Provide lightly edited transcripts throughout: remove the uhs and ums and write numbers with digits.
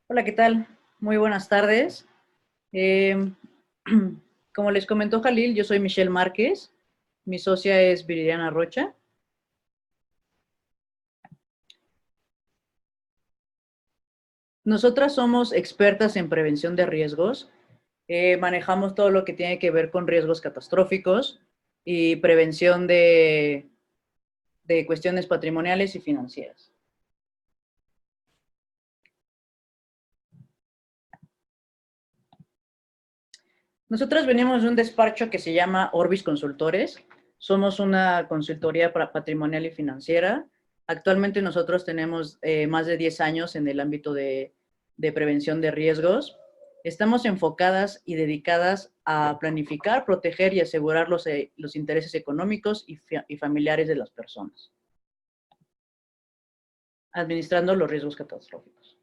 Hola, ¿qué tal? Muy buenas tardes. Eh, Como les comentó Jalil, yo soy Michelle Márquez. Mi socia es Viridiana Rocha. Nosotras somos expertas en prevención de riesgos. Manejamos todo lo que tiene que ver con riesgos catastróficos y prevención de cuestiones patrimoniales y financieras. Nosotras venimos de un despacho que se llama Orbis Consultores. Somos una consultoría patrimonial y financiera. Actualmente nosotros tenemos más de 10 años en el ámbito de prevención de riesgos. Estamos enfocadas y dedicadas a planificar, proteger y asegurar los intereses económicos y familiares de las personas, administrando los riesgos catastróficos.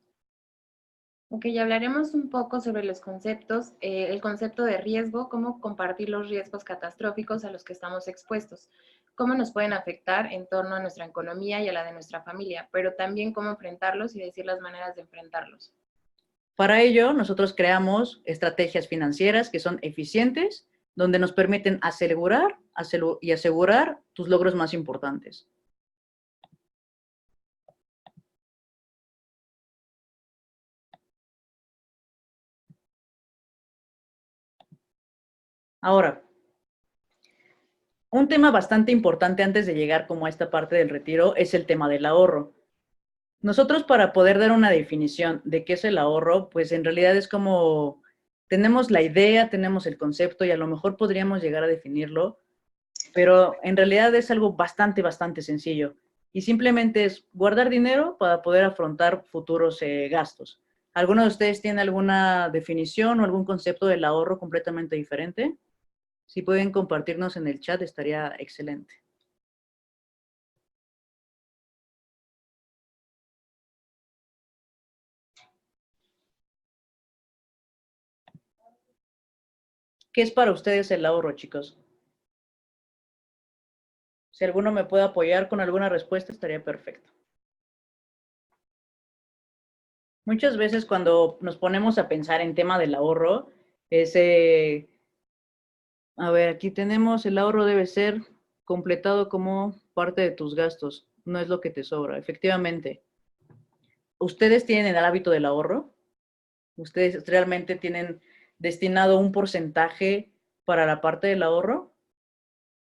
Ok, ya hablaremos un poco sobre los conceptos, el concepto de riesgo, cómo compartir los riesgos catastróficos a los que estamos expuestos, cómo nos pueden afectar en torno a nuestra economía y a la de nuestra familia, pero también cómo enfrentarlos y decir las maneras de enfrentarlos. Para ello, nosotros creamos estrategias financieras que son eficientes, donde nos permiten asegurar y asegurar tus logros más importantes. Ahora, un tema bastante importante antes de llegar como a esta parte del retiro es el tema del ahorro. Nosotros, para poder dar una definición de qué es el ahorro, pues en realidad es como tenemos la idea, tenemos el concepto y a lo mejor podríamos llegar a definirlo, pero en realidad es algo bastante sencillo y simplemente es guardar dinero para poder afrontar futuros gastos. ¿Alguno de ustedes tiene alguna definición o algún concepto del ahorro completamente diferente? Si pueden compartirnos en el chat, estaría excelente. ¿Qué es para ustedes el ahorro, chicos? Si alguno me puede apoyar con alguna respuesta, estaría perfecto. Muchas veces cuando nos ponemos a pensar en tema del ahorro, a ver, aquí tenemos, el ahorro debe ser completado como parte de tus gastos, no es lo que te sobra. Efectivamente, ¿ustedes tienen el hábito del ahorro? ¿Ustedes realmente tienen destinado un porcentaje para la parte del ahorro,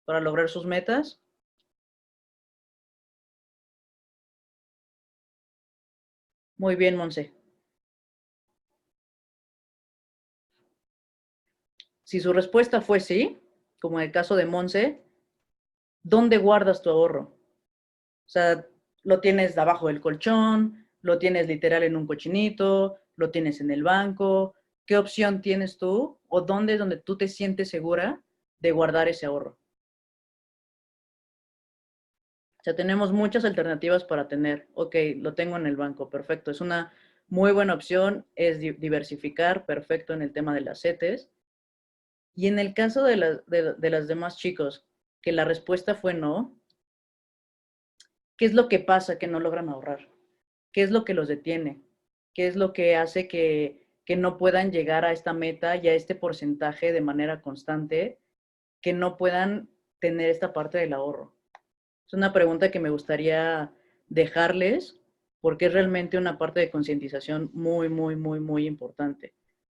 para lograr sus metas? Muy bien, Monse. Si su respuesta fue sí, como en el caso de Monse, ¿dónde guardas tu ahorro? O sea, lo tienes abajo del colchón, lo tienes literal en un cochinito, lo tienes en el banco. ¿Qué opción tienes tú o dónde es donde tú te sientes segura de guardar ese ahorro? O sea, tenemos muchas alternativas para tener. Ok, lo tengo en el banco, perfecto. Es una muy buena opción, es diversificar, perfecto en el tema de las CETES. Y en el caso de las demás chicos, que la respuesta fue no, ¿qué es lo que pasa que no logran ahorrar? ¿Qué es lo que los detiene? ¿Qué es lo que hace que no puedan llegar a esta meta y a este porcentaje de manera constante, que no puedan tener esta parte del ahorro? Es una pregunta que me gustaría dejarles porque es realmente una parte de concientización muy importante.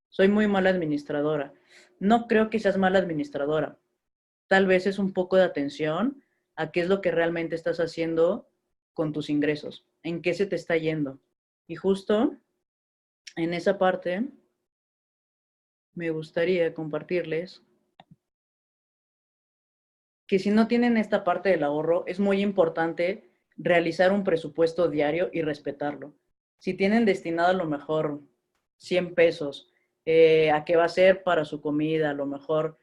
Soy muy mala administradora. No creo que seas mala administradora. Tal vez es un poco de atención a qué es lo que realmente estás haciendo con tus ingresos, en qué se te está yendo. Y justo en esa parte me gustaría compartirles que si no tienen esta parte del ahorro, es muy importante realizar un presupuesto diario y respetarlo. Si tienen destinado a lo mejor 100 pesos, a qué va a ser para su comida, a lo mejor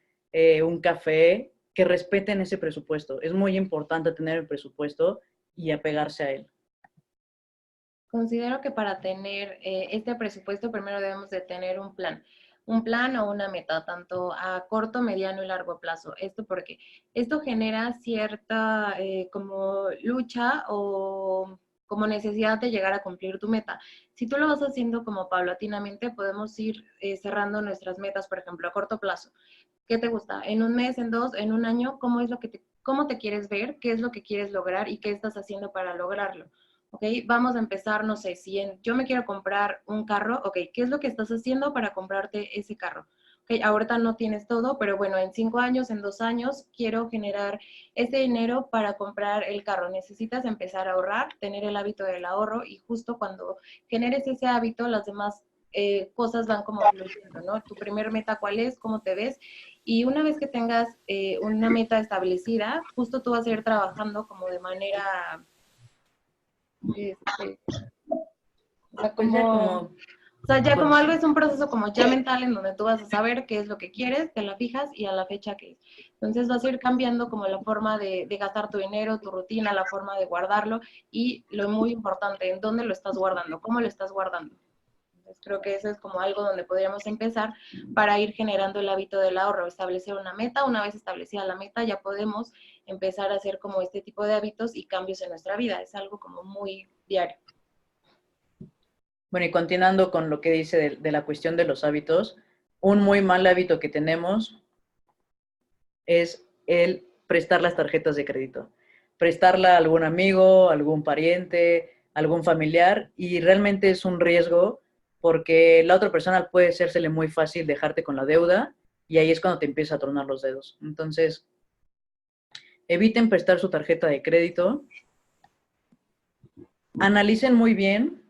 un café, que respeten ese presupuesto. Es muy importante tener el presupuesto y apegarse a él. Considero que para tener este presupuesto primero debemos de tener un plan. un plan o una meta, tanto a corto, mediano y largo plazo. Esto porque esto genera cierta como lucha o como necesidad de llegar a cumplir tu meta. Si tú lo vas haciendo como paulatinamente, podemos ir cerrando nuestras metas, por ejemplo, a corto plazo. ¿Qué te gusta? ¿En un mes, en dos, en un año? ¿Cómo es lo que cómo te quieres ver? ¿Qué es lo que quieres lograr? ¿Y qué estás haciendo para lograrlo? ¿Ok? Vamos a empezar, no sé, si yo me quiero comprar un carro, ok, ¿qué es lo que estás haciendo para comprarte ese carro? Ok, ahorita no tienes todo, pero bueno, en 5 años, en 2 años, quiero generar ese dinero para comprar el carro. Necesitas empezar a ahorrar, tener el hábito del ahorro y justo cuando generes ese hábito, las demás cosas van como fluyendo, ¿no? Tu primer meta, ¿cuál es? ¿Cómo te ves? Y una vez que tengas una meta establecida, justo tú vas a ir trabajando como de manera, este, o sea, Pues ya como, como, o sea, ya como algo con- es un proceso como ya mental en donde tú vas a saber qué es lo que quieres, te la fijas y a la fecha que es. Entonces vas a ir cambiando como la forma de gastar tu dinero, tu rutina, la forma de guardarlo y lo muy importante, en dónde lo estás guardando, cómo lo estás guardando. Entonces creo que eso es como algo donde podríamos empezar para ir generando el hábito del ahorro, establecer una meta. Una vez establecida la meta ya podemos empezar a hacer como este tipo de hábitos y cambios en nuestra vida. Es algo como muy diario. bueno, y continuando con lo que dice de la cuestión de los hábitos, un muy mal hábito que tenemos es el prestar las tarjetas de crédito. Prestarla a algún amigo, algún pariente, algún familiar, y realmente es un riesgo porque la otra persona puede hacérsele muy fácil dejarte con la deuda y ahí es cuando te empieza a tronar los dedos. Entonces, eviten prestar su tarjeta de crédito, analicen muy bien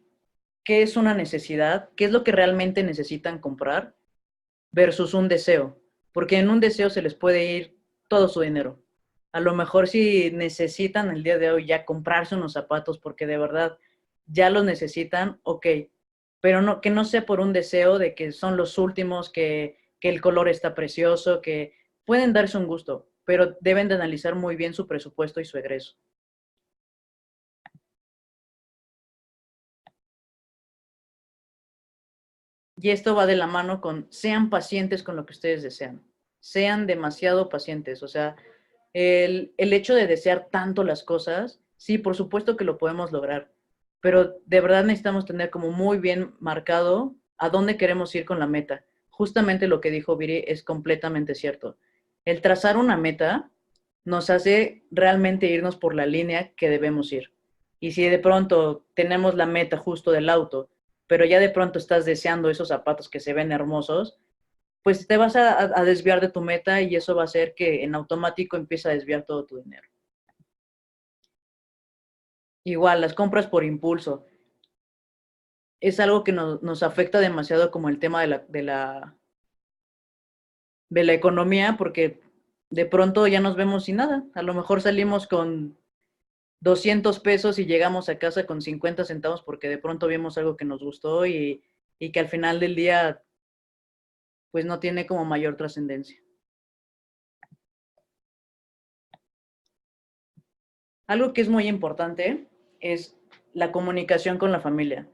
qué es una necesidad, qué es lo que realmente necesitan comprar versus un deseo, porque en un deseo se les puede ir todo su dinero. A lo mejor si necesitan el día de hoy ya comprarse unos zapatos porque de verdad ya los necesitan, ok, pero no, que no sea por un deseo de que son los últimos, que el color está precioso, que pueden darse un gusto, pero deben de analizar muy bien su presupuesto y su egreso. Y esto va de la mano con sean pacientes con lo que ustedes desean, sean demasiado pacientes, o sea, el hecho de desear tanto las cosas, sí, por supuesto que lo podemos lograr, pero de verdad necesitamos tener como muy bien marcado a dónde queremos ir con la meta. Justamente lo que dijo Viri es completamente cierto. El trazar una meta nos hace realmente irnos por la línea que debemos ir. Y si de pronto tenemos la meta justo del auto, pero ya de pronto estás deseando esos zapatos que se ven hermosos, pues te vas a desviar de tu meta y eso va a hacer que en automático empiece a desviar todo tu dinero. Igual, las compras por impulso. Es algo que nos afecta demasiado como el tema de la economía, porque de pronto ya nos vemos sin nada. A lo mejor salimos con 200 pesos y llegamos a casa con 50 centavos porque de pronto vimos algo que nos gustó y que al final del día pues no tiene como mayor trascendencia. Algo que es muy importante es la comunicación con la familia.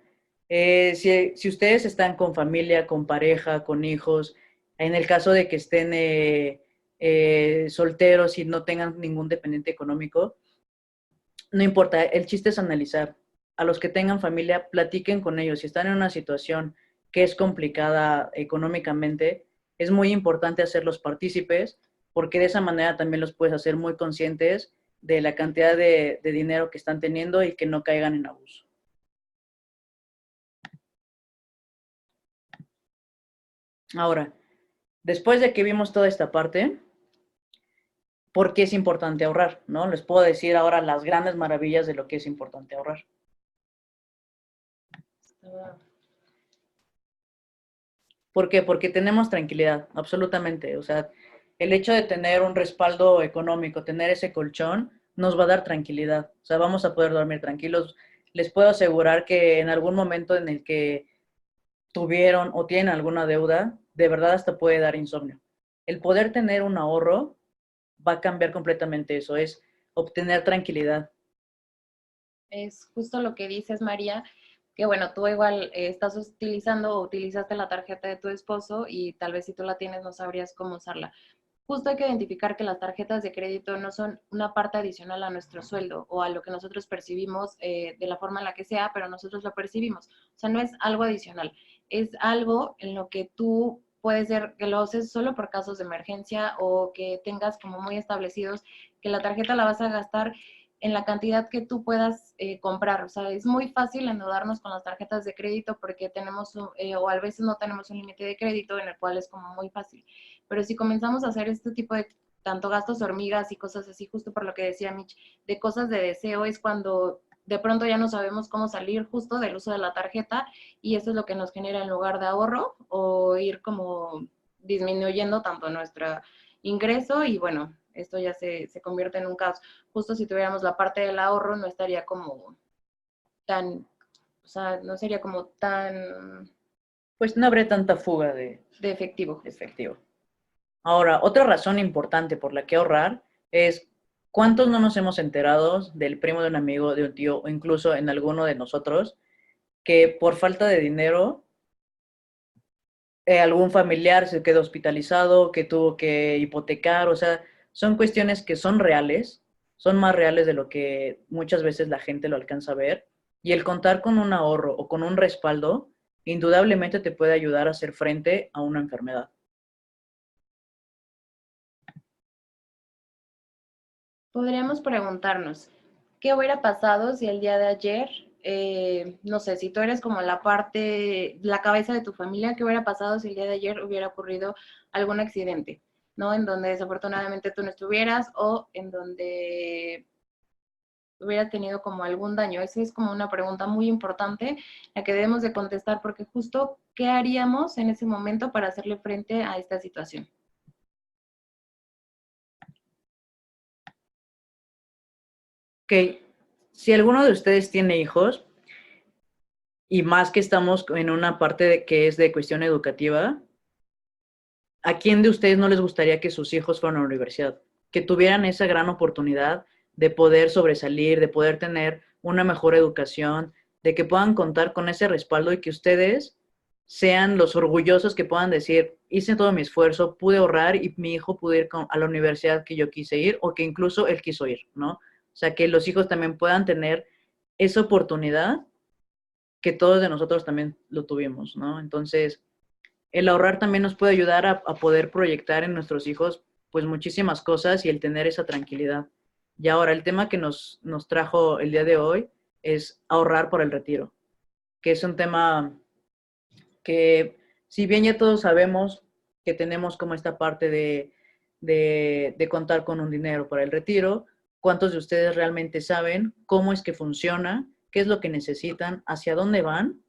Si ustedes están con familia, con pareja, con hijos, en el caso de que estén solteros y no tengan ningún dependiente económico, no importa, el chiste es analizar. A los que tengan familia, platiquen con ellos. Si están en una situación que es complicada económicamente, es muy importante hacerlos partícipes porque de esa manera también los puedes hacer muy conscientes de la cantidad de dinero que están teniendo y que no caigan en abuso. Ahora, después de que vimos toda esta parte, ¿por qué es importante ahorrar? ¿No? Les puedo decir ahora las grandes maravillas de lo que es importante ahorrar. ¿Por qué? Porque tenemos tranquilidad, absolutamente. O sea, el hecho de tener un respaldo económico, tener ese colchón, nos va a dar tranquilidad. O sea, vamos a poder dormir tranquilos. Les puedo asegurar que en algún momento en el que tuvieron o tienen alguna deuda, de verdad hasta puede dar insomnio. El poder tener un ahorro va a cambiar completamente eso, es obtener tranquilidad. Es justo lo que dices, María, que bueno, tú igual estás utilizando o utilizaste la tarjeta de tu esposo y tal vez si tú la tienes no sabrías cómo usarla. Justo hay que identificar que las tarjetas de crédito no son una parte adicional a nuestro sueldo o a lo que nosotros percibimos de la forma en la que sea, pero nosotros lo percibimos. O sea, no es algo adicional, es algo en lo que tú puede ser que lo uses solo por casos de emergencia o que tengas como muy establecidos que la tarjeta la vas a gastar en la cantidad que tú puedas comprar. O sea, es muy fácil endeudarnos con las tarjetas de crédito porque tenemos, o a veces no tenemos un límite de crédito en el cual es como muy fácil. Pero si comenzamos a hacer este tipo de tanto gastos hormigas y cosas así, justo por lo que decía Mitch, de cosas de deseo, es cuando de pronto ya no sabemos cómo salir justo del uso de la tarjeta y eso es lo que nos genera en lugar de ahorro o ir como disminuyendo tanto nuestro ingreso y bueno, esto ya se convierte en un caos. Justo si tuviéramos la parte del ahorro no estaría como tan, o sea, no sería como tan Pues no habría tanta fuga de efectivo. de efectivo. Ahora, otra razón importante por la que ahorrar es cuántos no nos hemos enterado del primo de un amigo, de un tío o incluso en alguno de nosotros que por falta de dinero algún familiar se quedó hospitalizado, que tuvo que hipotecar, o sea, son cuestiones que son reales, son más reales de lo que muchas veces la gente lo alcanza a ver, y el contar con un ahorro o con un respaldo, indudablemente te puede ayudar a hacer frente a una enfermedad. Podríamos preguntarnos, ¿qué hubiera pasado si el día de ayer, no sé, si tú eres como la parte, la cabeza de tu familia, qué hubiera pasado si el día de ayer hubiera ocurrido algún accidente, ¿no? En donde desafortunadamente tú no estuvieras o en donde hubiera tenido como algún daño. Esa es como una pregunta muy importante, la que debemos de contestar, porque justo, ¿qué haríamos en ese momento para hacerle frente a esta situación? Ok, si alguno de ustedes tiene hijos, y más que estamos en una parte que es de cuestión educativa, ¿a quién de ustedes no les gustaría que sus hijos fueran a la universidad? Que tuvieran esa gran oportunidad de poder sobresalir, de poder tener una mejor educación, de que puedan contar con ese respaldo y que ustedes sean los orgullosos que puedan decir, hice todo mi esfuerzo, pude ahorrar y mi hijo pudo ir a la universidad que yo quise ir o que incluso él quiso ir, ¿no? O sea, que los hijos también puedan tener esa oportunidad que todos de nosotros también lo tuvimos, ¿no? Entonces, el ahorrar también nos puede ayudar a poder proyectar en nuestros hijos pues muchísimas cosas y el tener esa tranquilidad. Y ahora el tema que nos trajo el día de hoy es ahorrar por el retiro, que es un tema que si bien ya todos sabemos que tenemos como esta parte de contar con un dinero para el retiro, ¿cuántos de ustedes realmente saben cómo es que funciona, qué es lo que necesitan, hacia dónde van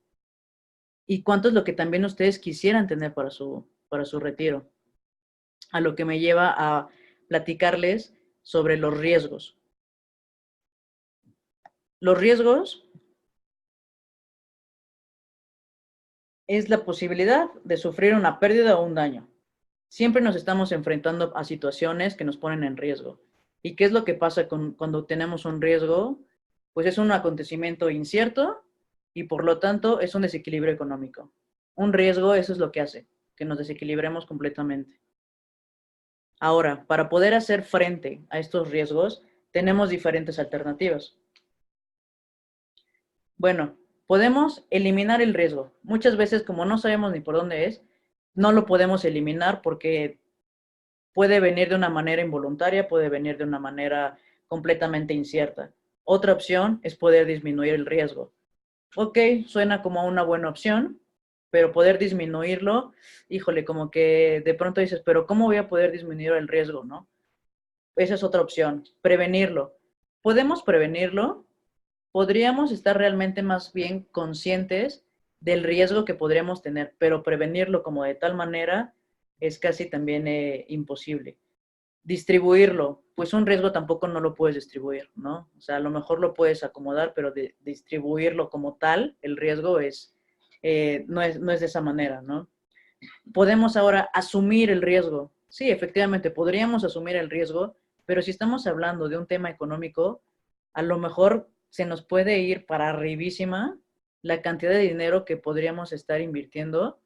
y cuánto es lo que también ustedes quisieran tener para su retiro? A lo que me lleva a platicarles sobre los riesgos. Los riesgos es la posibilidad de sufrir una pérdida o un daño. Siempre nos estamos enfrentando a situaciones que nos ponen en riesgo. ¿Y qué es lo que pasa cuando tenemos un riesgo? Pues es un acontecimiento incierto y por lo tanto es un desequilibrio económico. Un riesgo, eso es lo que hace, que nos desequilibremos completamente. Ahora, para poder hacer frente a estos riesgos, tenemos diferentes alternativas. Bueno, podemos eliminar el riesgo. Muchas veces, como no sabemos ni por dónde es, no lo podemos eliminar porque puede venir de una manera involuntaria, puede venir de una manera completamente incierta. Otra opción es poder disminuir el riesgo. Ok, suena como una buena opción, pero poder disminuirlo, híjole, como que de pronto dices, pero ¿cómo voy a poder disminuir el riesgo, no? Esa es otra opción, prevenirlo. ¿Podemos prevenirlo? Podríamos estar realmente más bien conscientes del riesgo que podríamos tener, pero prevenirlo como de tal manera es casi también imposible. Distribuirlo, pues un riesgo tampoco no lo puedes distribuir, ¿no? O sea, a lo mejor lo puedes acomodar, pero distribuirlo como tal, el riesgo no es de esa manera, ¿no? Podemos ahora asumir el riesgo. Sí, efectivamente, podríamos asumir el riesgo, pero si estamos hablando de un tema económico, a lo mejor se nos puede ir para arribísima la cantidad de dinero que podríamos estar invirtiendo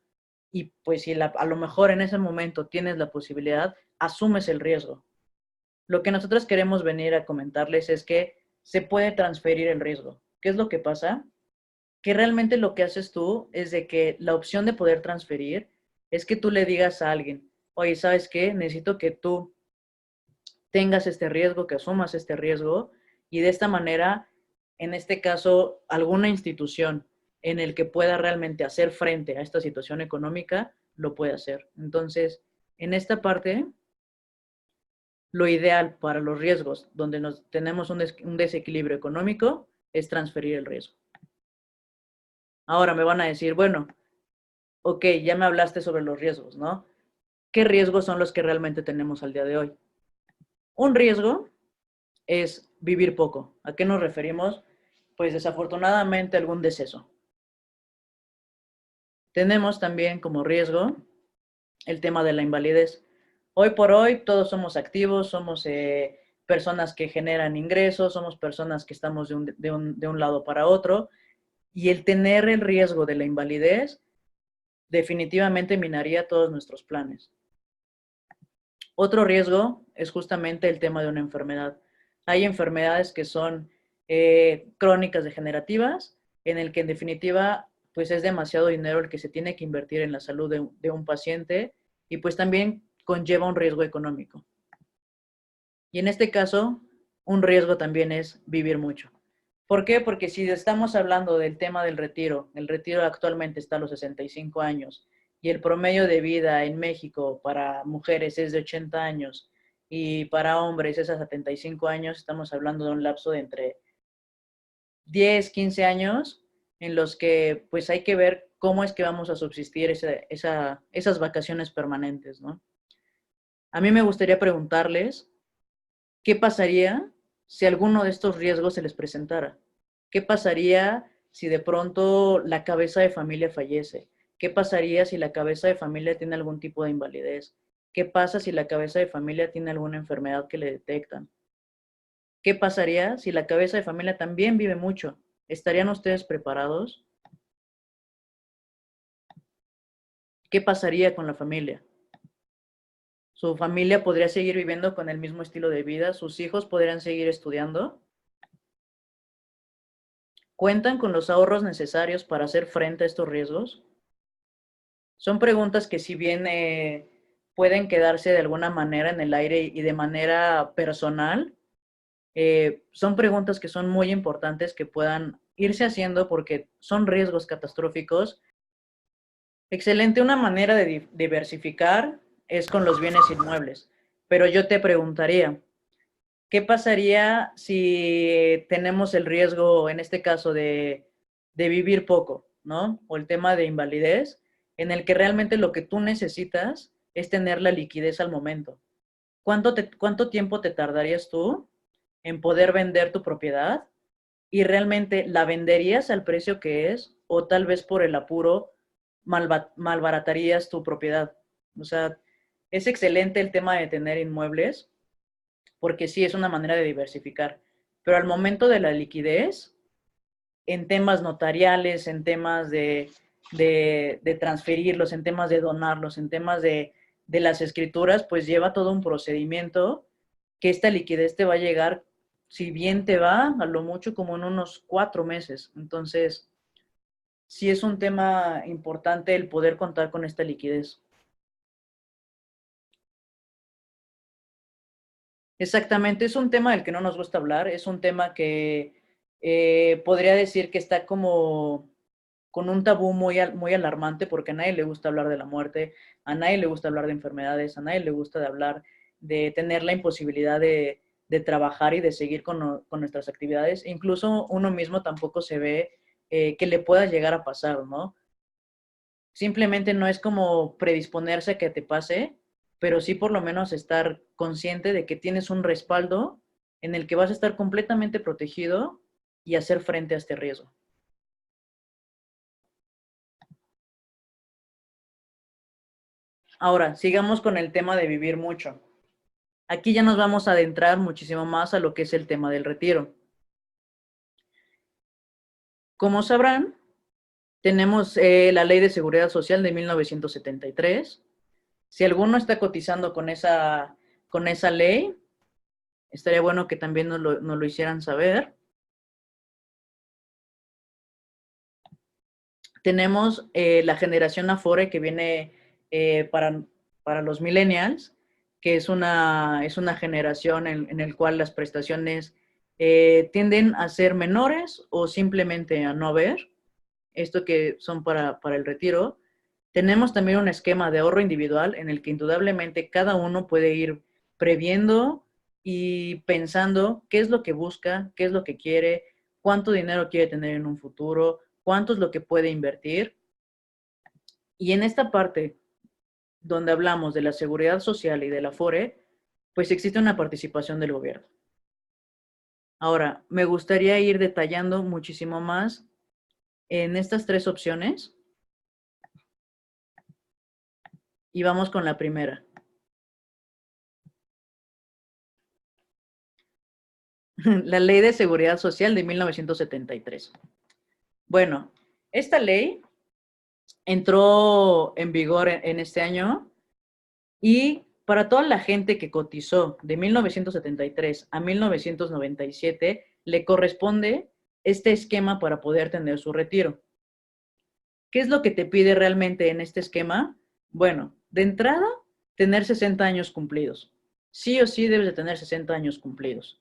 y pues si a lo mejor en ese momento tienes la posibilidad, asumes el riesgo. Lo que nosotros queremos venir a comentarles es que se puede transferir el riesgo. ¿Qué es lo que pasa? Que realmente lo que haces tú es de que la opción de poder transferir es que tú le digas a alguien, oye, ¿sabes qué? Necesito que tú tengas este riesgo, que asumas este riesgo y de esta manera, en este caso, alguna institución en el que pueda realmente hacer frente a esta situación económica, lo puede hacer. Entonces, en esta parte, lo ideal para los riesgos donde tenemos un desequilibrio económico es transferir el riesgo. Ahora me van a decir, bueno, ok, ya me hablaste sobre los riesgos, ¿no? ¿Qué riesgos son los que realmente tenemos al día de hoy? Un riesgo es vivir poco. ¿A qué nos referimos? Pues desafortunadamente algún deceso. Tenemos también como riesgo el tema de la invalidez. Hoy por hoy todos somos activos, somos personas que generan ingresos, somos personas que estamos de un lado para otro y el tener el riesgo de la invalidez definitivamente minaría todos nuestros planes. Otro riesgo es justamente el tema de una enfermedad. Hay enfermedades que son crónicas degenerativas, en el que en definitiva pues es demasiado dinero el que se tiene que invertir en la salud de un paciente y pues también conlleva un riesgo económico. Y en este caso, un riesgo también es vivir mucho. ¿Por qué? Porque si estamos hablando del tema del retiro, el retiro actualmente está a los 65 años y el promedio de vida en México para mujeres es de 80 años y para hombres es a 75 años, estamos hablando de un lapso de entre 10, 15 años en los que pues hay que ver cómo es que vamos a subsistir esas vacaciones permanentes, ¿no? A mí me gustaría preguntarles, ¿qué pasaría si alguno de estos riesgos se les presentara? ¿Qué pasaría si de pronto la cabeza de familia fallece? ¿Qué pasaría si la cabeza de familia tiene algún tipo de invalidez? ¿Qué pasa si la cabeza de familia tiene alguna enfermedad que le detectan? ¿Qué pasaría si la cabeza de familia también vive mucho? ¿Estarían ustedes preparados? ¿Qué pasaría con la familia? ¿Su familia podría seguir viviendo con el mismo estilo de vida? ¿Sus hijos podrían seguir estudiando? ¿Cuentan con los ahorros necesarios para hacer frente a estos riesgos? Son preguntas que si bien pueden quedarse de alguna manera en el aire y de manera personal, son preguntas que son muy importantes que puedan irse haciendo porque son riesgos catastróficos. Excelente, una manera de diversificar es con los bienes inmuebles, pero yo te preguntaría, ¿qué pasaría si tenemos el riesgo, en este caso, de vivir poco, ¿no? O el tema de invalidez, en el que realmente lo que tú necesitas es tener la liquidez al momento. ¿Cuánto tiempo te tardarías tú en poder vender tu propiedad? ¿Y realmente la venderías al precio que es? ¿O tal vez por el apuro malbaratarías tu propiedad? O sea, es excelente el tema de tener inmuebles, porque sí es una manera de diversificar. Pero al momento de la liquidez, en temas notariales, en temas de transferirlos, en temas de donarlos, en temas de las escrituras, pues lleva todo un procedimiento que esta liquidez te va a llegar, si bien te va, a lo mucho como en unos 4 meses. Entonces, sí es un tema importante el poder contar con esta liquidez. Exactamente, es un tema del que no nos gusta hablar, es un tema que podría decir que está como con un tabú muy alarmante porque a nadie le gusta hablar de la muerte, a nadie le gusta hablar de enfermedades, a nadie le gusta de hablar de tener la imposibilidad de trabajar y de seguir con nuestras actividades. Incluso uno mismo tampoco se ve que le pueda llegar a pasar, ¿no? Simplemente no es como predisponerse a que te pase, pero sí por lo menos estar consciente de que tienes un respaldo en el que vas a estar completamente protegido y hacer frente a este riesgo. Ahora, sigamos con el tema de vivir mucho. Aquí ya nos vamos a adentrar muchísimo más a lo que es el tema del retiro. Como sabrán, Tenemos la Ley de Seguridad Social de 1973. Si alguno está cotizando con esa ley, estaría bueno que también nos lo hicieran saber. Tenemos la generación Afore que viene para los millennials, que es una generación en la cual las prestaciones tienden a ser menores o simplemente a no haber. Esto que son para el retiro. Tenemos también un esquema de ahorro individual en el que indudablemente cada uno puede ir previendo y pensando qué es lo que busca, qué es lo que quiere, cuánto dinero quiere tener en un futuro, cuánto es lo que puede invertir. Y en esta parte donde hablamos de la seguridad social y del Afore, pues existe una participación del gobierno. Ahora, me gustaría ir detallando muchísimo más en estas tres opciones. Y vamos con la primera. La Ley de Seguridad Social de 1973. Bueno, esta ley entró en vigor en este año y para toda la gente que cotizó de 1973 a 1997, le corresponde este esquema para poder tener su retiro. ¿Qué es lo que te pide realmente en este esquema? Bueno, de entrada, tener 60 años cumplidos. Sí o sí debes de tener 60 años cumplidos.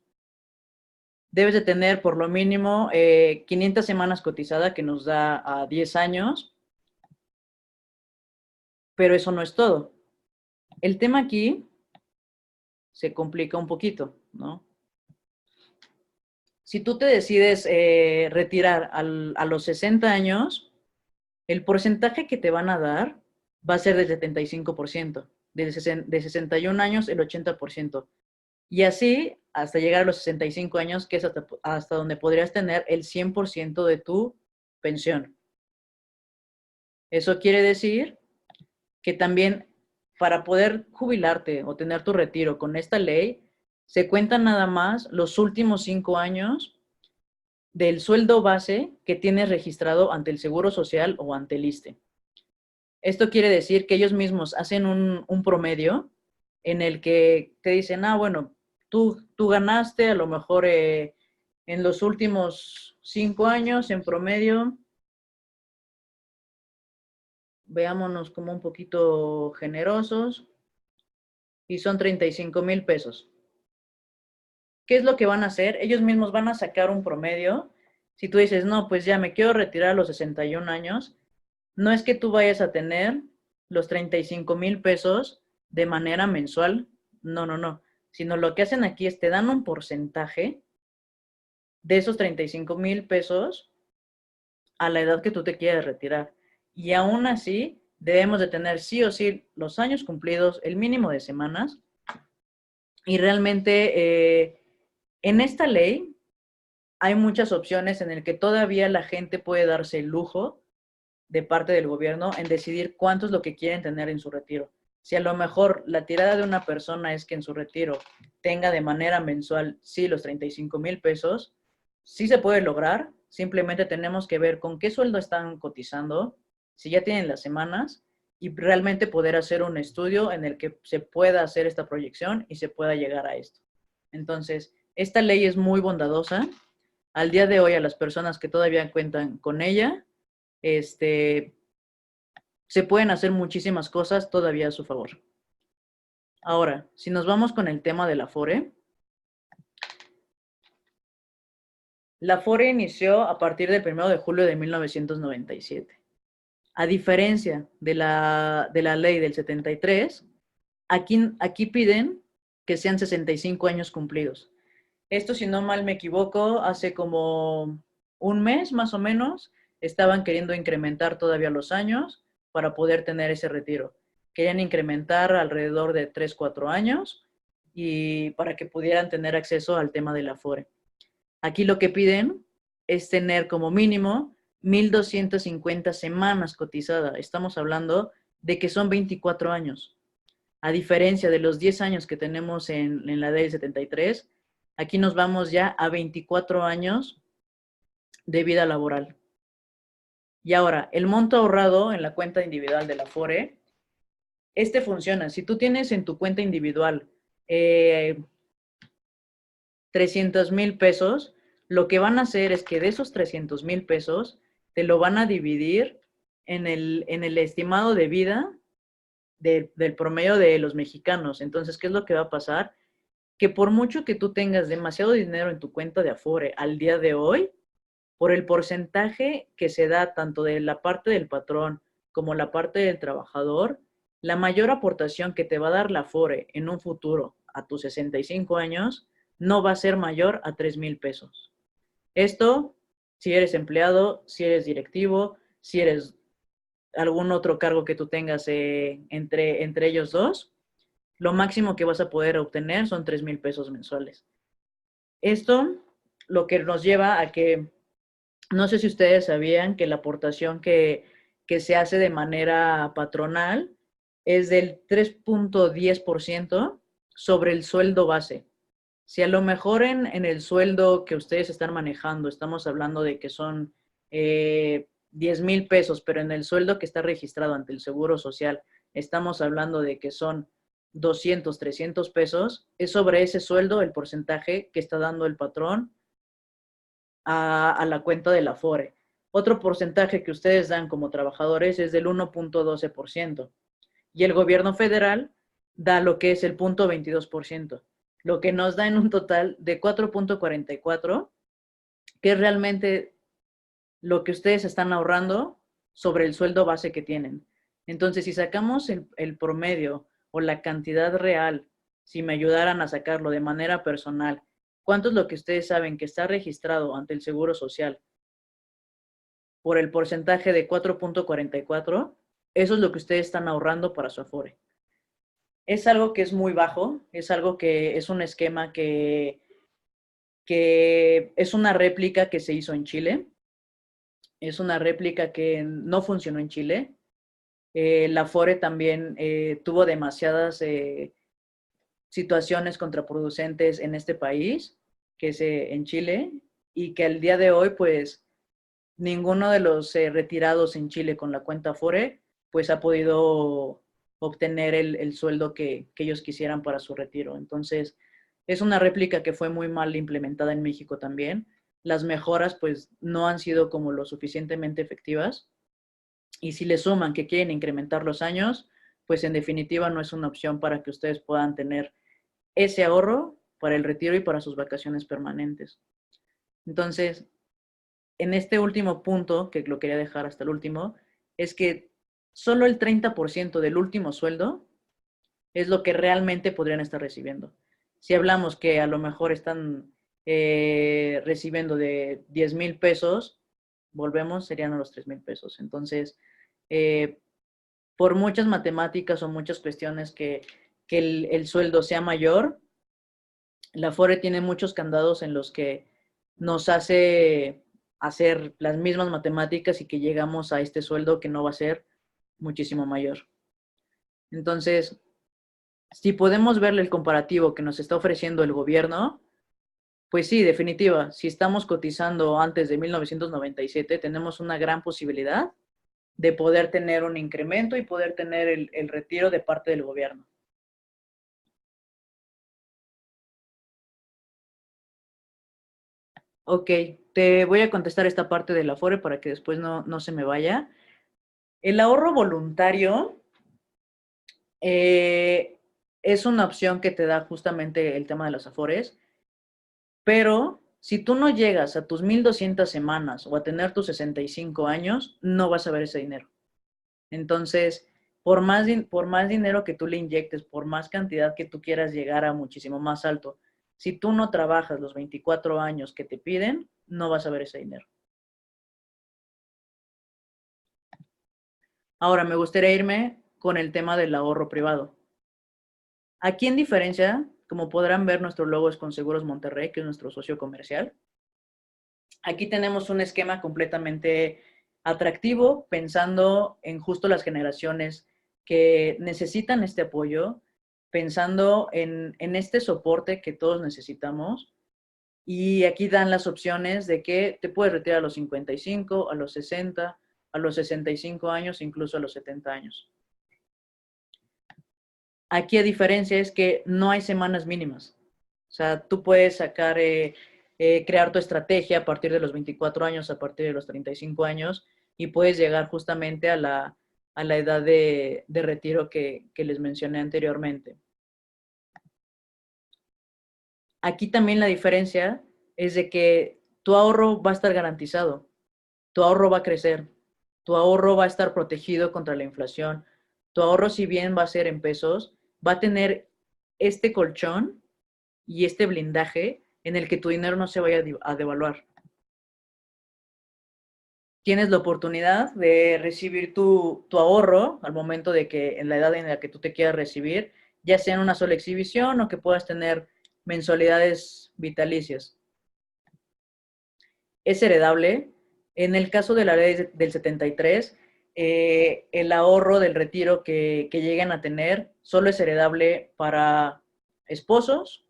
Debes de tener por lo mínimo 500 semanas cotizada, que nos da a 10 años, pero eso no es todo. El tema aquí se complica un poquito, ¿no? Si tú te decides retirar a los 60 años, el porcentaje que te van a dar va a ser del 75%, de 61 años el 80%. Y así hasta llegar a los 65 años, que es hasta donde podrías tener el 100% de tu pensión. Eso quiere decir que también para poder jubilarte o tener tu retiro con esta ley, se cuentan nada más los últimos 5 años del sueldo base que tienes registrado ante el Seguro Social o ante el ISSSTE. Esto quiere decir que ellos mismos hacen un promedio en el que te dicen, bueno, tú ganaste a lo mejor en los últimos 5 años en promedio, veámonos como un poquito generosos, y son 35,000 pesos. ¿Qué es lo que van a hacer? Ellos mismos van a sacar un promedio. Si tú dices, no, pues ya me quiero retirar a los 61 años, no es que tú vayas a tener los 35,000 pesos de manera mensual, no, sino lo que hacen aquí es te dan un porcentaje de esos 35,000 pesos a la edad que tú te quieres retirar. Y aún así, debemos de tener sí o sí los años cumplidos, el mínimo de semanas. Y realmente en esta ley hay muchas opciones en el que todavía la gente puede darse el lujo de parte del gobierno en decidir cuánto es lo que quieren tener en su retiro. Si a lo mejor la tirada de una persona es que en su retiro tenga de manera mensual, sí, los 35,000 pesos, sí se puede lograr, simplemente tenemos que ver con qué sueldo están cotizando, si ya tienen las semanas, y realmente poder hacer un estudio en el que se pueda hacer esta proyección y se pueda llegar a esto. Entonces, esta ley es muy bondadosa. Al día de hoy, a las personas que todavía cuentan con ella, se pueden hacer muchísimas cosas todavía a su favor. Ahora, si nos vamos con el tema del Afore, la Afore inició a partir del 1 de julio de 1997. A diferencia de la ley del 73, aquí piden que sean 65 años cumplidos. Esto, si no mal me equivoco, hace como un mes más o menos, estaban queriendo incrementar todavía los años para poder tener ese retiro. Querían incrementar alrededor de 3, 4 años y para que pudieran tener acceso al tema del Afore. Aquí lo que piden es tener como mínimo 1,250 semanas cotizada. Estamos hablando de que son 24 años. A diferencia de los 10 años que tenemos en la ley del 73, aquí nos vamos ya a 24 años de vida laboral. Y ahora, el monto ahorrado en la cuenta individual de la Afore, este funciona. Si tú tienes en tu cuenta individual 300,000 pesos, lo que van a hacer es que de esos 300,000 pesos te lo van a dividir en el estimado de vida del promedio de los mexicanos. Entonces, ¿qué es lo que va a pasar? Que por mucho que tú tengas demasiado dinero en tu cuenta de Afore al día de hoy, por el porcentaje que se da tanto de la parte del patrón como la parte del trabajador, la mayor aportación que te va a dar la Afore en un futuro a tus 65 años no va a ser mayor a 3,000 pesos. Esto, si eres empleado, si eres directivo, si eres algún otro cargo que tú tengas entre ellos dos, lo máximo que vas a poder obtener son 3,000 pesos mensuales. Esto lo que nos lleva a que, no sé si ustedes sabían que la aportación que se hace de manera patronal es del 3.10% sobre el sueldo base. Si a lo mejor en el sueldo que ustedes están manejando, estamos hablando de que son 10,000 pesos, pero en el sueldo que está registrado ante el Seguro Social, estamos hablando de que son 200, 300 pesos, es sobre ese sueldo el porcentaje que está dando el patrón a la cuenta de la Afore. Otro porcentaje que ustedes dan como trabajadores es del 1.12%. Y el gobierno federal da lo que es el 0.22%, lo que nos da en un total de 4.44, que es realmente lo que ustedes están ahorrando sobre el sueldo base que tienen. Entonces, si sacamos el promedio o la cantidad real, si me ayudaran a sacarlo de manera personal, ¿cuánto es lo que ustedes saben que está registrado ante el Seguro Social por el porcentaje de 4.44? Eso es lo que ustedes están ahorrando para su Afore. Es algo que es muy bajo, es algo que es un esquema que es una réplica que se hizo en Chile, es una réplica que no funcionó en Chile. La Afore también tuvo demasiadas situaciones contraproducentes en este país, que es en Chile, y que al día de hoy, pues, ninguno de los retirados en Chile con la cuenta Afore, pues, ha podido obtener el sueldo que ellos quisieran para su retiro. Entonces, es una réplica que fue muy mal implementada en México también. Las mejoras, pues, no han sido como lo suficientemente efectivas. Y si le suman que quieren incrementar los años, pues en definitiva no es una opción para que ustedes puedan tener ese ahorro para el retiro y para sus vacaciones permanentes. Entonces, en este último punto, que lo quería dejar hasta el último, es que solo el 30% del último sueldo es lo que realmente podrían estar recibiendo. Si hablamos que a lo mejor están recibiendo de 10,000 pesos, volvemos, serían a los 3,000 pesos. Entonces, por muchas matemáticas o muchas cuestiones que el sueldo sea mayor, la Afore tiene muchos candados en los que nos hace hacer las mismas matemáticas y que llegamos a este sueldo que no va a ser muchísimo mayor. Entonces, si podemos verle el comparativo que nos está ofreciendo el gobierno, pues sí, definitiva, si estamos cotizando antes de 1997, tenemos una gran posibilidad de poder tener un incremento y poder tener el retiro de parte del gobierno. Ok, te voy a contestar esta parte del Afore para que después no se me vaya. El ahorro voluntario es una opción que te da justamente el tema de las Afores, pero si tú no llegas a tus 1,200 semanas o a tener tus 65 años, no vas a ver ese dinero. Entonces, por más dinero que tú le inyectes, por más cantidad que tú quieras llegar a muchísimo más alto, si tú no trabajas los 24 años que te piden, no vas a ver ese dinero. Ahora, me gustaría irme con el tema del ahorro privado. Aquí, en diferencia, como podrán ver, nuestro logo es con Seguros Monterrey, que es nuestro socio comercial. Aquí tenemos un esquema completamente atractivo, pensando en justo las generaciones que necesitan este apoyo, pensando en este soporte que todos necesitamos. Y aquí dan las opciones de que te puedes retirar a los 55, a los 60, a los 65 años, incluso a los 70 años. Aquí a diferencia es que no hay semanas mínimas. O sea, tú puedes sacar, crear tu estrategia a partir de los 24 años, a partir de los 35 años, y puedes llegar justamente a la edad de retiro que les mencioné anteriormente. Aquí también la diferencia es de que tu ahorro va a estar garantizado, tu ahorro va a crecer, tu ahorro va a estar protegido contra la inflación, tu ahorro, si bien va a ser en pesos, va a tener este colchón y este blindaje en el que tu dinero no se vaya a devaluar. Tienes la oportunidad de recibir tu ahorro al momento de que, en la edad en la que tú te quieras recibir, ya sea en una sola exhibición o que puedas tener mensualidades vitalicias. Es heredable. En el caso de la ley del 73, el ahorro del retiro que lleguen a tener solo es heredable para esposos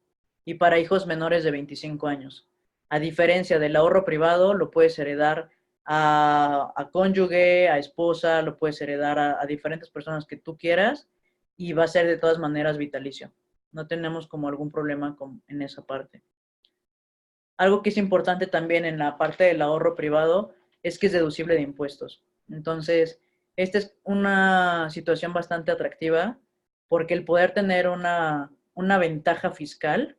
y para hijos menores de 25 años. A diferencia del ahorro privado, lo puedes heredar a cónyuge, a esposa, lo puedes heredar a diferentes personas que tú quieras y va a ser de todas maneras vitalicio. No tenemos como algún problema en esa parte. Algo que es importante también en la parte del ahorro privado es que es deducible de impuestos. Entonces, esta es una situación bastante atractiva porque el poder tener una ventaja fiscal,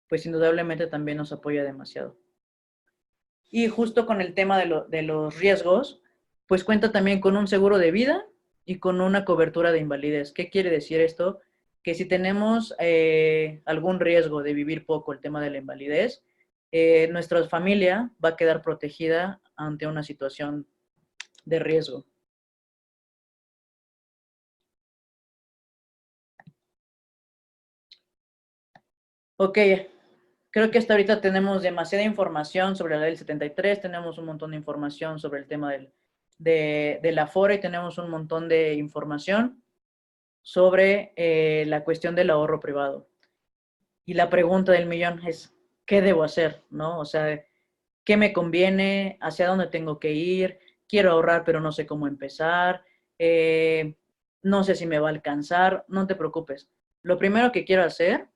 pues indudablemente también nos apoya demasiado. Y justo con el tema de los riesgos, pues cuenta también con un seguro de vida y con una cobertura de invalidez. ¿Qué quiere decir esto? Que si tenemos algún riesgo de vivir poco, el tema de la invalidez, nuestra familia va a quedar protegida ante una situación de riesgo. Ok, creo que hasta ahorita tenemos demasiada información sobre la ley del 73, tenemos un montón de información sobre el tema del Afore y tenemos un montón de información sobre la cuestión del ahorro privado. Y la pregunta del millón es, ¿qué debo hacer? ¿No? O sea, ¿qué me conviene? ¿Hacia dónde tengo que ir? Quiero ahorrar, pero no sé cómo empezar. No sé si me va a alcanzar. No te preocupes. Lo primero que quiero hacer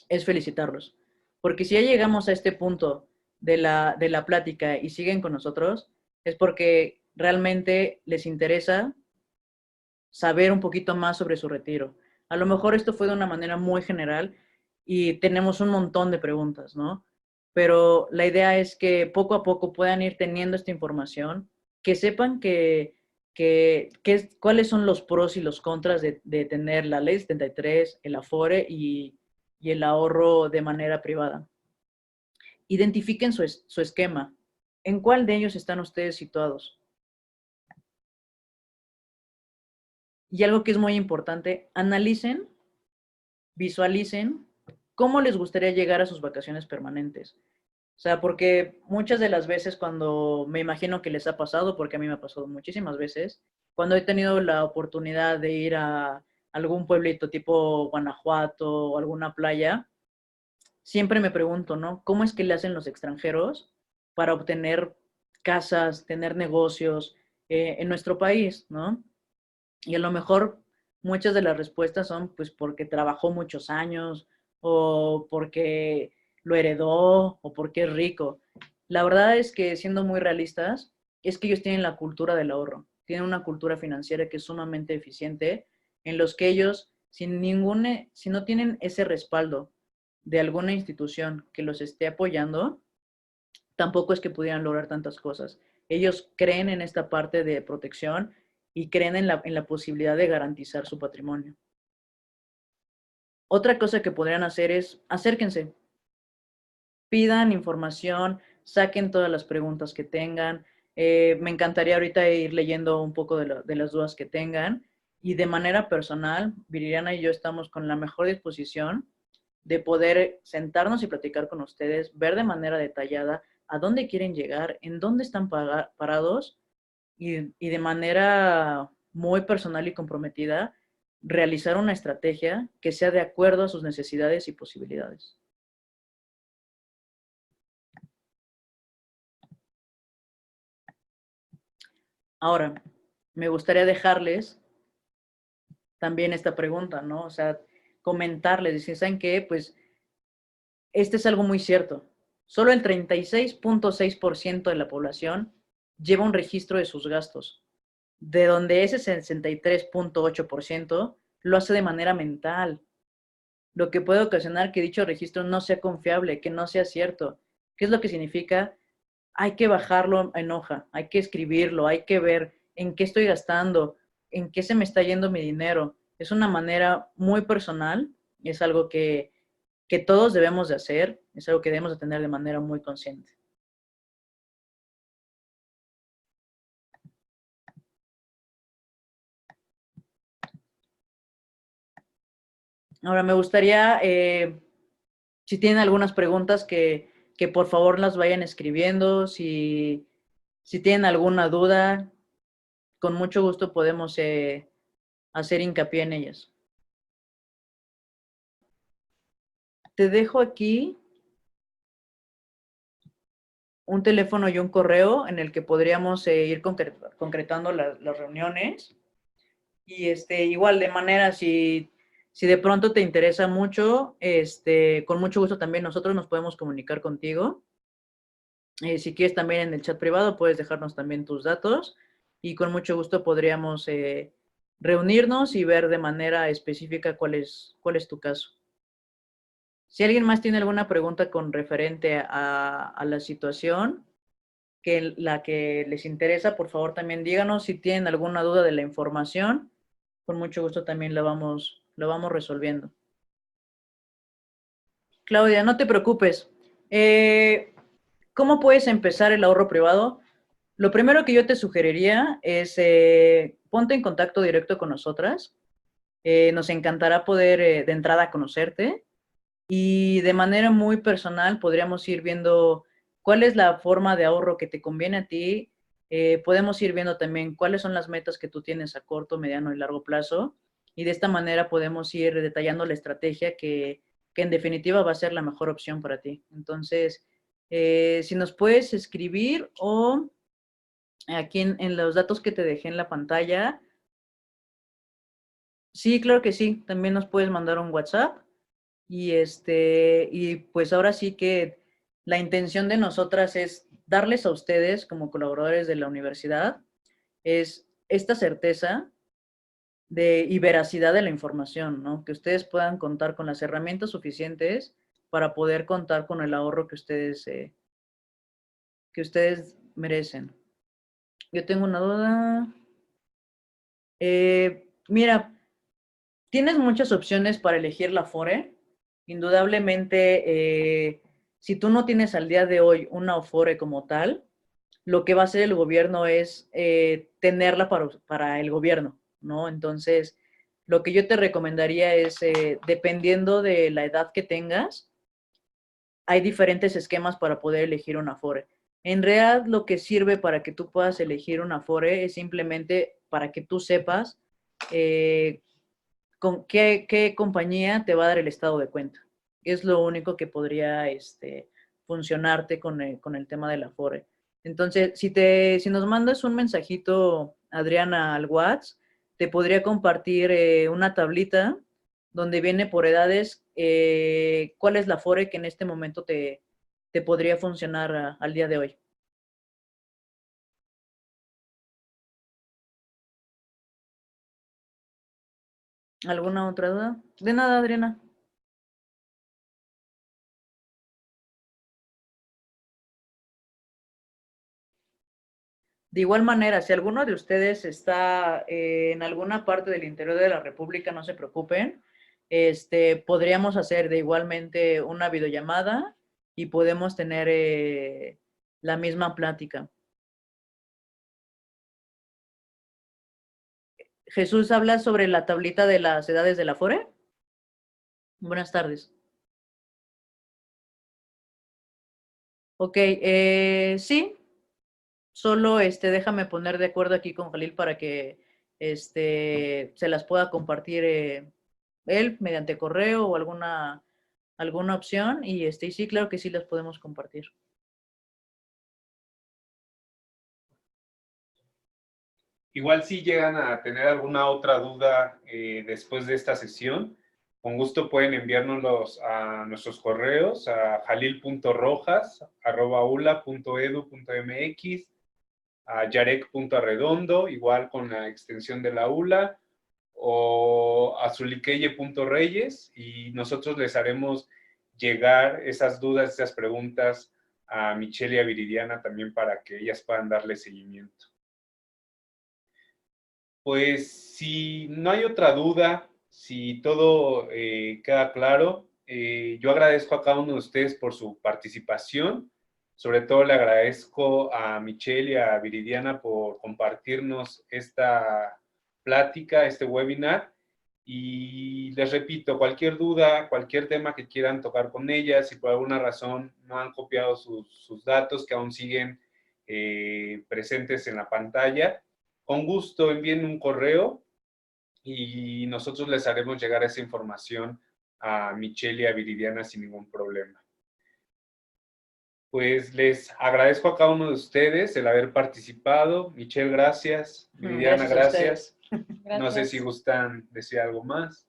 es felicitarlos. Porque si ya llegamos a este punto de la plática y siguen con nosotros, es porque realmente les interesa saber un poquito más sobre su retiro. A lo mejor esto fue de una manera muy general y tenemos un montón de preguntas, ¿no? Pero la idea es que poco a poco puedan ir teniendo esta información, que sepan cuáles son los pros y los contras de tener la ley 73, el Afore y el ahorro de manera privada. Identifiquen su esquema. ¿En cuál de ellos están ustedes situados? Y algo que es muy importante, analicen, visualicen cómo les gustaría llegar a sus vacaciones permanentes. O sea, porque muchas de las veces cuando me imagino que les ha pasado, porque a mí me ha pasado muchísimas veces, cuando he tenido la oportunidad de ir a algún pueblito tipo Guanajuato o alguna playa, siempre me pregunto, ¿no? ¿Cómo es que le hacen los extranjeros para obtener casas, tener negocios en nuestro país, ¿no? Y a lo mejor muchas de las respuestas son pues porque trabajó muchos años o porque lo heredó o porque es rico. La verdad es que siendo muy realistas, es que ellos tienen la cultura del ahorro, tienen una cultura financiera que es sumamente eficiente, en los que ellos, si no tienen ese respaldo de alguna institución que los esté apoyando, tampoco es que pudieran lograr tantas cosas. Ellos creen en esta parte de protección y creen en la posibilidad de garantizar su patrimonio. Otra cosa que podrían hacer es acérquense, pidan información, saquen todas las preguntas que tengan. Me encantaría ahorita ir leyendo un poco de las dudas que tengan y de manera personal, Viridiana y yo estamos con la mejor disposición de poder sentarnos y platicar con ustedes, ver de manera detallada a dónde quieren llegar, en dónde están parados y de manera muy personal y comprometida, realizar una estrategia que sea de acuerdo a sus necesidades y posibilidades. Ahora, me gustaría dejarles también esta pregunta, ¿no? O sea, comentarles, decir, ¿saben qué? Pues este es algo muy cierto. Solo el 36.6% de la población lleva un registro de sus gastos, de donde ese 63.8% lo hace de manera mental, lo que puede ocasionar que dicho registro no sea confiable, que no sea cierto. ¿Qué es lo que significa? Hay que bajarlo en hoja, hay que escribirlo, hay que ver en qué estoy gastando, en qué se me está yendo mi dinero. Es una manera muy personal, es algo que todos debemos de hacer, es algo que debemos de tener de manera muy consciente. Ahora me gustaría, si tienen algunas preguntas, que por favor las vayan escribiendo, si tienen alguna duda, con mucho gusto podemos hacer hincapié en ellas. Te dejo aquí un teléfono y un correo en el que podríamos ir concretando las reuniones. Y igual de manera, si de pronto te interesa mucho, con mucho gusto también nosotros nos podemos comunicar contigo. Si quieres también en el chat privado, puedes dejarnos también tus datos y con mucho gusto podríamos reunirnos y ver de manera específica cuál es tu caso. Si alguien más tiene alguna pregunta con referente a la situación, que la que les interesa, por favor también díganos. Si tienen alguna duda de la información, con mucho gusto también la vamos resolviendo. Claudia, no te preocupes. ¿Cómo puedes empezar el ahorro privado? Lo primero que yo te sugeriría es ponte en contacto directo con nosotras. Nos encantará poder de entrada conocerte y de manera muy personal podríamos ir viendo cuál es la forma de ahorro que te conviene a ti. Podemos ir viendo también cuáles son las metas que tú tienes a corto, mediano y largo plazo. Y de esta manera podemos ir detallando la estrategia que en definitiva va a ser la mejor opción para ti. Entonces, si nos puedes escribir o aquí en los datos que te dejé en la pantalla. Sí, claro que sí. También nos puedes mandar un WhatsApp. Y pues ahora sí que la intención de nosotras es darles a ustedes como colaboradores de la universidad es esta certeza y veracidad de la información, ¿no? Que ustedes puedan contar con las herramientas suficientes para poder contar con el ahorro que ustedes merecen. Yo tengo una duda. Mira, tienes muchas opciones para elegir la FORE. Indudablemente, si tú no tienes al día de hoy una FORE como tal, lo que va a hacer el gobierno es tenerla para el gobierno, ¿no? Entonces, lo que yo te recomendaría es, dependiendo de la edad que tengas, hay diferentes esquemas para poder elegir una FORE. En realidad, lo que sirve para que tú puedas elegir una FORE es simplemente para que tú sepas con qué compañía te va a dar el estado de cuenta. Es lo único que podría funcionarte con el tema de la FORE. Entonces, si nos mandas un mensajito, Adriana, al WhatsApp, te podría compartir una tablita donde viene por edades cuál es la FORE que en este momento te podría funcionar al día de hoy. ¿Alguna otra duda? De nada, Adriana. De igual manera, si alguno de ustedes está en alguna parte del interior de la República, no se preocupen. Podríamos hacer de igualmente una videollamada y podemos tener la misma plática. Jesús habla sobre la tablita de las edades de la FORE. Buenas tardes. Ok, sí, solo déjame poner de acuerdo aquí con Jalil para que se las pueda compartir él mediante correo o alguna opción y sí, claro que sí las podemos compartir. Igual si llegan a tener alguna otra duda después de esta sesión, con gusto pueden enviárnoslos a nuestros correos, a jalil.rojas@ula.edu.mx, a yarek.arredondo, igual con la extensión de la ULA, o a zuliqueye.reyes, y nosotros les haremos llegar esas dudas, esas preguntas a Michelle y a Viridiana también para que ellas puedan darle seguimiento. Pues si no hay otra duda, si todo queda claro, yo agradezco a cada uno de ustedes por su participación. Sobre todo le agradezco a Michelle y a Viridiana por compartirnos esta plática, este webinar. Y les repito, cualquier duda, cualquier tema que quieran tocar con ellas, si por alguna razón no han copiado sus datos que aún siguen presentes en la pantalla, con gusto envíen un correo y nosotros les haremos llegar esa información a Michelle y a Viridiana sin ningún problema. Pues les agradezco a cada uno de ustedes el haber participado. Michelle, gracias. Viridiana, gracias. No sé si gustan decir algo más.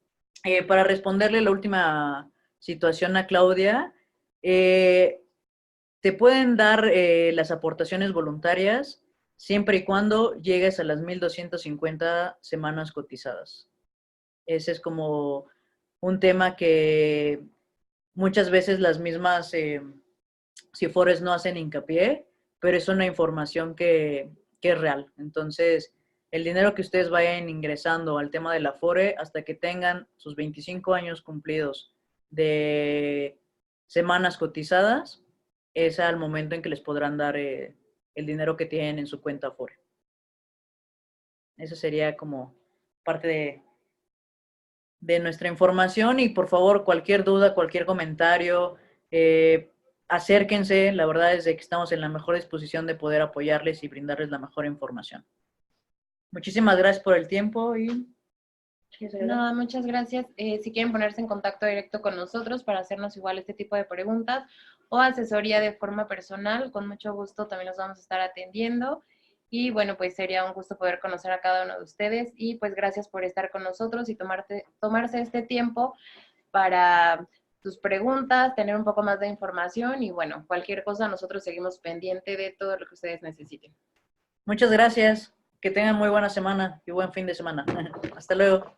Para responderle la última situación a Claudia, te pueden dar las aportaciones voluntarias siempre y cuando llegues a las 1,250 semanas cotizadas. Ese es como un tema que muchas veces las mismas CIFORES no hacen hincapié, pero es una información que es real. Entonces, el dinero que ustedes vayan ingresando al tema de la FORE hasta que tengan sus 25 años cumplidos de semanas cotizadas, es al momento en que les podrán dar el dinero que tienen en su cuenta FORE. Eso sería como parte de nuestra información y por favor, cualquier duda, cualquier comentario, acérquense. La verdad es que estamos en la mejor disposición de poder apoyarles y brindarles la mejor información. Muchísimas gracias por el tiempo y... Nada, muchas gracias. Si quieren ponerse en contacto directo con nosotros para hacernos igual este tipo de preguntas o asesoría de forma personal, con mucho gusto también los vamos a estar atendiendo. Y bueno, pues sería un gusto poder conocer a cada uno de ustedes y pues gracias por estar con nosotros y tomarse este tiempo para tus preguntas, tener un poco más de información y bueno, cualquier cosa nosotros seguimos pendiente de todo lo que ustedes necesiten. Muchas gracias. Que tengan muy buena semana y buen fin de semana. Hasta luego.